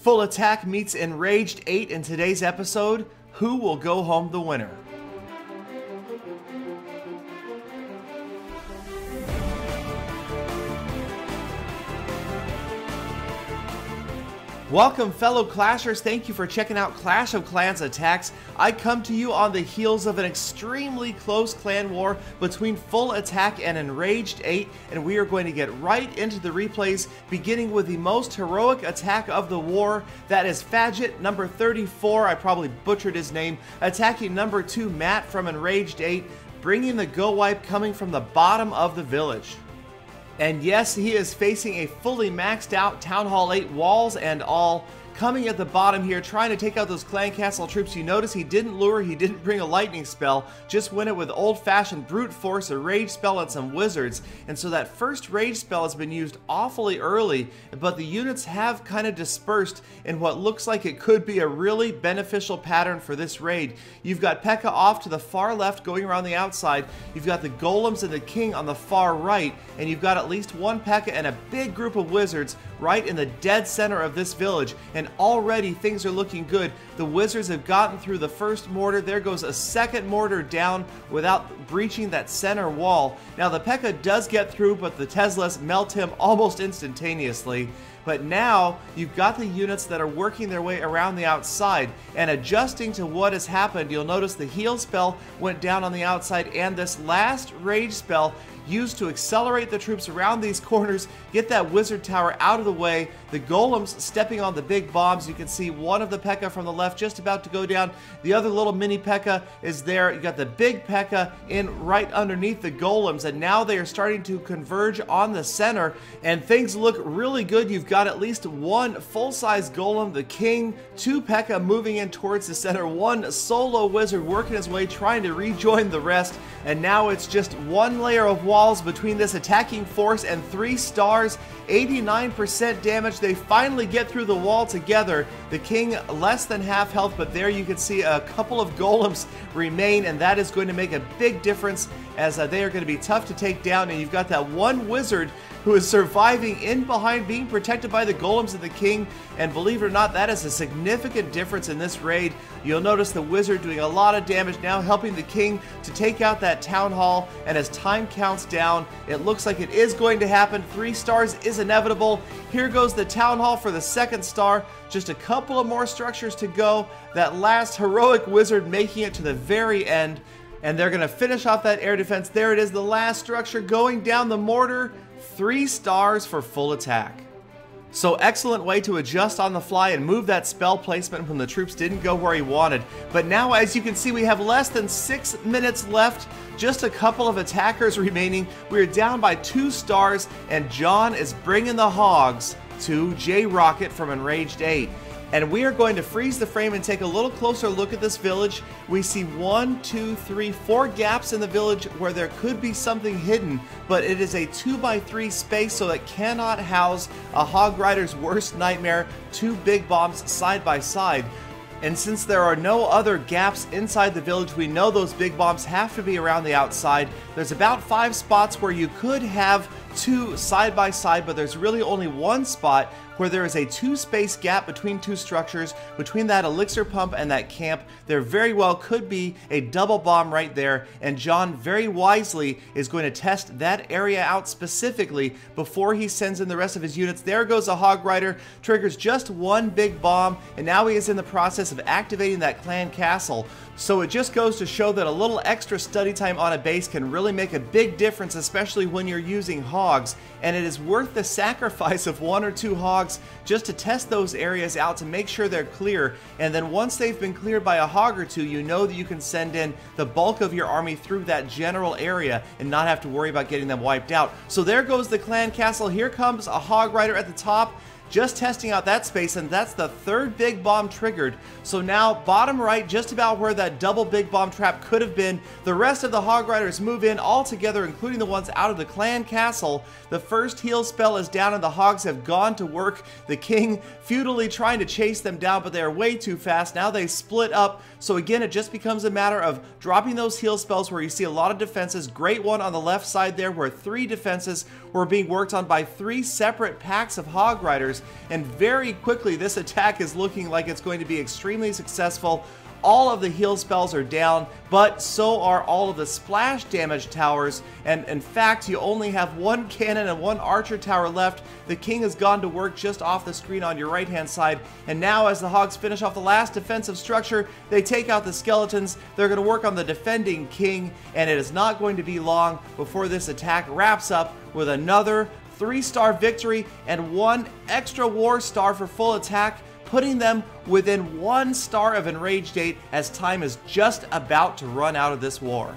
Full Attack meets Enraged 8 in today's episode. Who will go home the winner? Welcome fellow Clashers, thank you for checking out Clash of Clans Attacks. I come to you on the heels of an extremely close clan war between Full Attack and Enraged 8, and we are going to get right into the replays, beginning with the most heroic attack of the war. That is Fadget, number 34, I probably butchered his name, attacking number 2 Matt from Enraged 8, bringing the go wipe coming from the bottom of the village. And yes, he is facing a fully maxed out Town Hall 8 walls and all. Coming at the bottom here, trying to take out those clan castle troops. You notice he didn't lure, he didn't bring a lightning spell, just went it with old-fashioned brute force, a rage spell, and some wizards. And so that first rage spell has been used awfully early, but the units have kind of dispersed in what looks like it could be a really beneficial pattern for this raid. You've got P.E.K.K.A off to the far left going around the outside, you've got the golems and the king on the far right, and you've got at least one P.E.K.K.A and a big group of wizards right in the dead center of this village. And already things are looking good. The wizards have gotten through the first mortar. There goes a second mortar down without breaching that center wall. Now the P.E.K.K.A does get through, but the Teslas melt him almost instantaneously. But now you've got the units that are working their way around the outside and adjusting to what has happened. You'll notice the heal spell went down on the outside, and this last rage spell used to accelerate the troops around these corners, get that wizard tower out of the way. The golems stepping on the big bombs. You can see one of the P.E.K.K.A from the left just about to go down. The other little mini P.E.K.K.A is there. You got the big P.E.K.K.A in right underneath the golems, and now they are starting to converge on the center, and things look really good. You've got at least one full-size golem, the king, 2 P.E.K.K.A moving in towards the center, one solo wizard working his way trying to rejoin the rest, and now it's just one layer of walls between this attacking force and 3 stars. 89% damage. They finally get through the wall together. The king less than half health, but there you can see a couple of golems remain, and that is going to make a big difference as they are going to be tough to take down. And you've got that one wizard who is surviving in behind, being protected by the golems of the king, and believe it or not, that is a significant difference in this raid. You'll notice the wizard doing a lot of damage now, helping the king to take out that town hall, and as time counts down, it looks like it is going to happen. 3 stars is inevitable. Here goes the town hall for the 2nd star. Just a couple of more structures to go. That last heroic wizard making it to the very end, and they're going to finish off that air defense. There it is, the last structure going down the mortar. 3 stars for Full Attack. So excellent way to adjust on the fly and move that spell placement when the troops didn't go where he wanted. But now, as you can see, we have less than 6 minutes left. Just a couple of attackers remaining. We're down by 2 stars, and John is bringing the hogs to J Rocket from Enraged 8. And we are going to freeze the frame and take a little closer look at this village. We see 1, 2, 3, 4 gaps in the village where there could be something hidden, but it is a 2x3 space, so it cannot house a hog rider's worst nightmare, 2 big bombs side by side. And since there are no other gaps inside the village, we know those big bombs have to be around the outside. There's about 5 spots where you could have 2 side by side, but there's really only 1 spot where there is a 2-space gap between 2 structures, between that elixir pump and that camp. There very well could be a double bomb right there, and John very wisely is going to test that area out specifically before he sends in the rest of his units. There goes a hog rider, triggers just 1 big bomb, and now he is in the process of activating that clan castle. So it just goes to show that a little extra study time on a base can really make a big difference, especially when you're using hogs. And it is worth the sacrifice of 1 or 2 hogs just to test those areas out to make sure they're clear. And then once they've been cleared by a hog or 2, you know that you can send in the bulk of your army through that general area and not have to worry about getting them wiped out. So there goes the clan castle. Here comes a hog rider at the top, just testing out that space, and that's the 3rd big bomb triggered. So now bottom right, just about where that double big bomb trap could have been, the rest of the hog riders move in all together, including the ones out of the clan castle. The first heal spell is down and the hogs have gone to work. The king futilely trying to chase them down, but they are way too fast. Now they split up. So again, it just becomes a matter of dropping those heal spells where you see a lot of defenses. Great one on the left side there where 3 defenses were being worked on by 3 separate packs of Hog Riders, and very quickly this attack is looking like it's going to be extremely successful. All of the heal spells are down, but so are all of the splash damage towers, and in fact you only have 1 cannon and 1 archer tower left. The king has gone to work just off the screen on your right hand side, and now as the hogs finish off the last defensive structure, they take out the skeletons. They're going to work on the defending king, and it is not going to be long before this attack wraps up with another 3-star victory and 1 extra war star for full attack, putting them within 1 star of Enraged 8 as time is just about to run out of this war.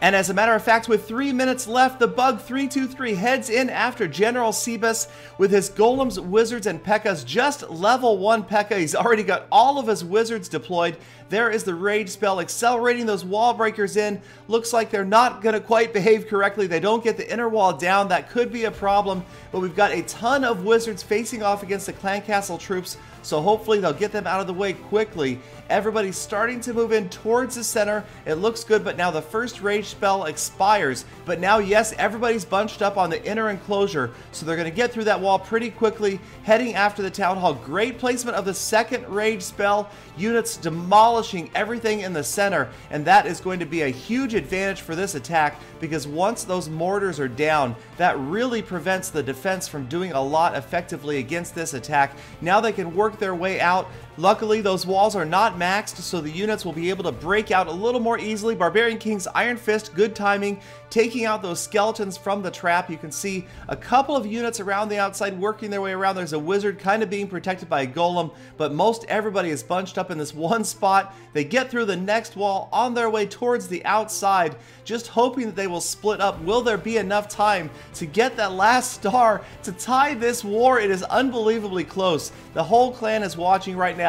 And as a matter of fact, with 3 minutes left, the Bug 323 heads in after General Sebas with his golems, wizards, and P.E.K.K.A.s. Just level 1 P.E.K.K.A. He's already got all of his wizards deployed. There is the rage spell accelerating those wall breakers in. Looks like they're not going to quite behave correctly. They don't get the inner wall down. That could be a problem, but we've got a ton of wizards facing off against the clan castle troops, so hopefully they'll get them out of the way quickly. Everybody's starting to move in towards the center. It looks good, but now the first rage spell expires. But now, yes, everybody's bunched up on the inner enclosure, so they're going to get through that wall pretty quickly, heading after the town hall. Great placement of the second rage spell. Units demolishing everything in the center, and that is going to be a huge advantage for this attack, because once those mortars are down, that really prevents the defense from doing a lot effectively against this attack. Now they can work their way out. Luckily, those walls are not maxed, so the units will be able to break out a little more easily. Barbarian King's Iron Fist, good timing, taking out those skeletons from the trap. You can see a couple of units around the outside working their way around. There's a wizard kind of being protected by a golem, but most everybody is bunched up in this one spot. They get through the next wall on their way towards the outside, just hoping that they will split up. Will there be enough time to get that last star to tie this war? It is unbelievably close. The whole clan is watching right now.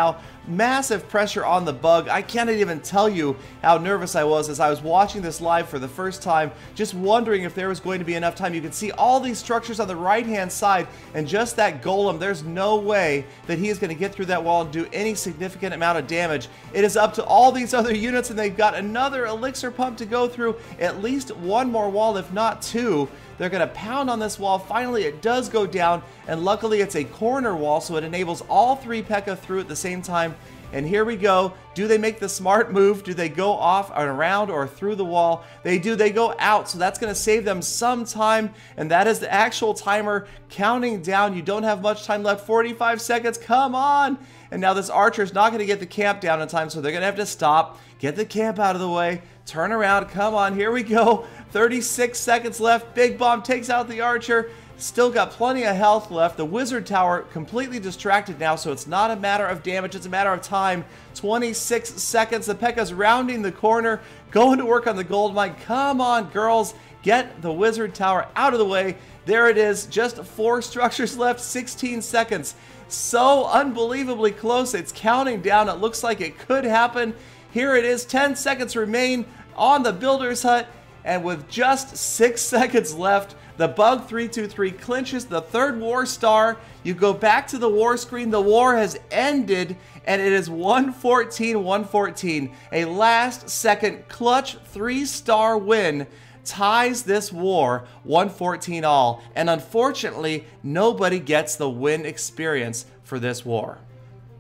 Massive pressure on the Bug. I can't even tell you how nervous I was as I was watching this live for the first time, just wondering if there was going to be enough time. You can see all these structures on the right hand side, and just that golem, there's no way that he is going to get through that wall and do any significant amount of damage. It is up to all these other units, and they've got another elixir pump to go through, at least 1 more wall, if not 2. They're going to pound on this wall. Finally, it does go down, and luckily it's a corner wall, so it enables all 3 P.E.K.K.A. through at the same time. And here we go. Do they make the smart move? Do they go off and around or through the wall? They do. They go out, so that's going to save them some time, and that is the actual timer counting down. You don't have much time left. 45 seconds. Come on! And now this archer is not going to get the camp down in time, so they're going to have to stop, get the camp out of the way, turn around. Come on, here we go. 36 seconds left. Big Bomb takes out the archer. Still got plenty of health left. The wizard tower completely distracted now, so it's not a matter of damage, it's a matter of time. 26 seconds. The P.E.K.K.A.'s rounding the corner, going to work on the gold mine. Come on, girls. Get the wizard tower out of the way. There it is. Just 4 structures left. 16 seconds. So unbelievably close. It's counting down. It looks like it could happen. Here it is. 10 seconds remain on the builder's hut. And with just 6 seconds left, the Bug 323 clinches the 3rd war star. You go back to the war screen. The war has ended, and it is 114-114. A last-second clutch 3-star win ties this war 114 all. And unfortunately, nobody gets the win experience for this war.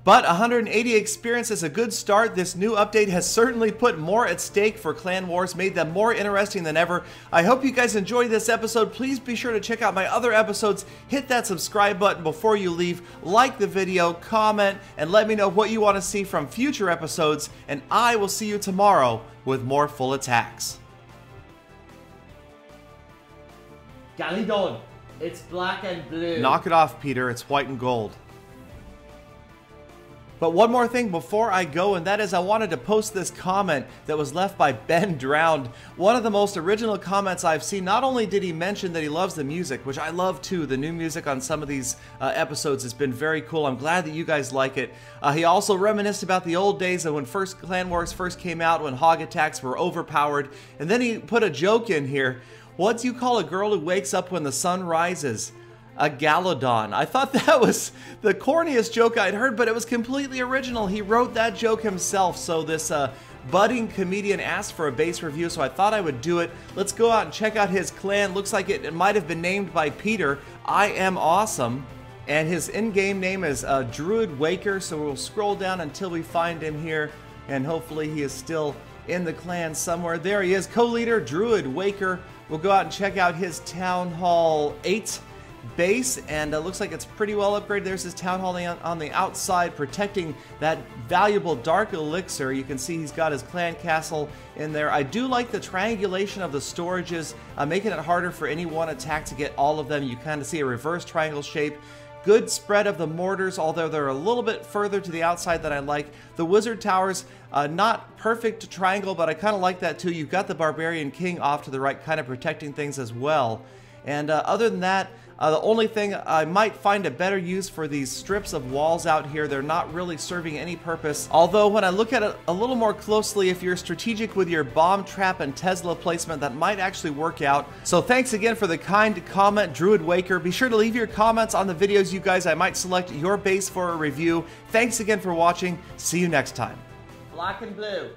But 180 experience is a good start. This new update has certainly put more at stake for clan wars, made them more interesting than ever. I hope you guys enjoyed this episode. Please be sure to check out my other episodes. Hit that subscribe button before you leave. Like the video, comment, and let me know what you want to see from future episodes. And I will see you tomorrow with more full attacks. Galadon, it's black and blue. Knock it off, Peter. It's white and gold. But one more thing before I go, and that is I wanted to post this comment that was left by Ben Drowned. One of the most original comments I've seen. Not only did he mention that he loves the music, which I love too. The new music on some of these episodes has been very cool. I'm glad that you guys like it. He also reminisced about the old days of when Clan Wars first came out, when hog attacks were overpowered. And then he put a joke in here. What do you call a girl who wakes up when the sun rises? A Galadon. I thought that was the corniest joke I'd heard, but it was completely original. He wrote that joke himself, so this budding comedian asked for a base review, so I thought I would do it. Let's go out and check out his clan. Looks like it might have been named by Peter. I am awesome. And his in-game name is Druid Waker, so we'll scroll down until we find him here, and hopefully he is still in the clan somewhere. There he is, co-leader Druid Waker. We'll go out and check out his Town Hall 8 base, and it looks like it's pretty well upgraded. There's his Town Hall on the outside, protecting that valuable Dark Elixir. You can see he's got his clan castle in there. I do like the triangulation of the storages, making it harder for any one attack to get all of them. You kind of see a reverse triangle shape. Good spread of the mortars, although they're a little bit further to the outside than I like. The wizard towers, not perfect triangle, but I kind of like that too. You've got the Barbarian King off to the right, kind of protecting things as well. And other than that, the only thing I might find a better use for these strips of walls out here, they're not really serving any purpose. Although when I look at it a little more closely, if you're strategic with your bomb trap and Tesla placement, that might actually work out. So thanks again for the kind comment, Druid Waker. Be sure to leave your comments on the videos, you guys. I might select your base for a review. Thanks again for watching. See you next time. Black and blue.